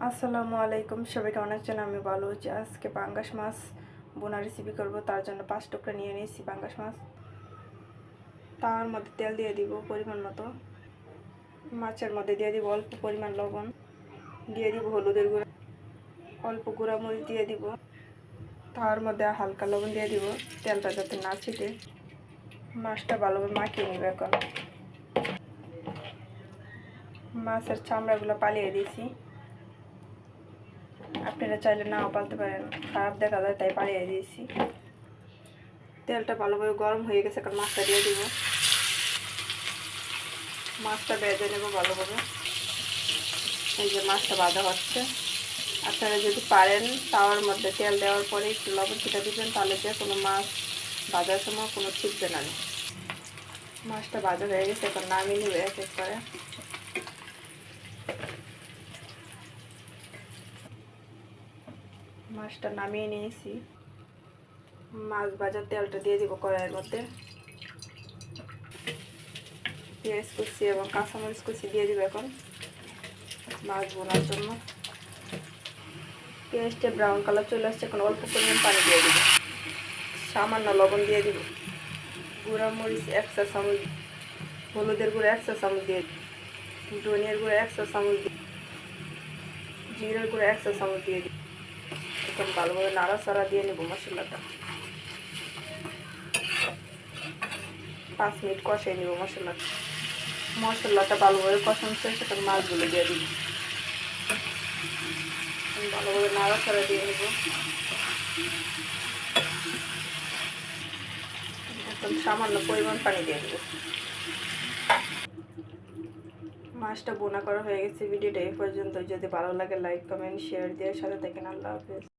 আসসালামু আলাইকুম, সবাই কেমন আছেন? আমি ভালো আছি। আজকে পাঙ্গাস মাছ বোনা রেসিপি করব। তার জন্য 5 টুকরা নিয়ে নিয়েছি পাঙ্গাস মাছ। তার মধ্যে তেল দিয়ে দিব পরিমাণ মতো। মাছের মধ্যে দিয়ে দিব অল্প পরিমাণ লবণ, দিয়ে দিব হলুদের গুঁড়া, অল্প গুঁড়া মরিচ দিয়ে দিব। তার মধ্যে হালকা লবণ দিয়ে দিব, তেলটা যাতে না ছিটে। মাছটা ভালোভাবে মাখিয়ে নিব। এখন মাছের চামড়াগুলো পালিয়ে দিয়েছি। আপনারা চাইলে নাও পালতে পারেন, খারাপ দেখা যায় তাই পালিয়ে দিয়েছি। তেলটা ভালোভাবে গরম হয়ে গেছে, এখন মাছটা দিয়ে দিব। মাছটা ভেজে নেব ভালোভাবে। এই যে মাছটা ভাজা হচ্ছে। আপনারা যদি পারেন তাওয়ার মধ্যে তেল দেওয়ার পরে একটু লবণ ছিটা দিবেন, তাহলে যে কোনো মাছ ভাজার সময় কোনো ছিটবে না। মাছটা ভাজা হয়ে গেছে, এখন নামিয়ে নিবে এক এক করে। মাছটা নামিয়ে নিয়েছি। মাছ ভাজার তেলটা দিয়ে দিব কড়াইয়ের মধ্যে। পেঁয়াজ কুচি এবং কাঁচামরিচ কুচি দিয়ে দিব এখন মাছ বোনার জন্য। পেঁয়াজটা ব্রাউন কালার চলে আসছে, এখন অল্প পরিমাণ পানি দিয়ে দিব। সামান্য লবণ দিয়ে দিব। গুঁড়া মরিচ 1 চা চামচ, হলুদের গুঁড়া 1 চা চামচ দিয়ে দিব, ধনিয়ার গুঁড়া 1 চা চামচ দিয়ে, জিরার গুঁড়া 1 চা চামচ দিয়ে দিব। এখন ভালোভাবে নাড়াচাড়া দিয়ে নেব মশলাটা। 5 মিনিট কষিয়ে নেব মশলাটা ভালোভাবে কষানো শেষ, এখন মাছগুলো দিয়ে দিব। ভালোভাবে নাড়াচাড়া দিয়ে নেব। এখন সামান্য পরিমাণ পানি দিয়ে দেব। মাছটা বোনা করা হয়ে গেছে। ভিডিওটা এই পর্যন্ত। যদি ভালো লাগে লাইক কমেন্ট শেয়ার দিয়ে সাথে থাকেন। আল্লাহ হাফেজ।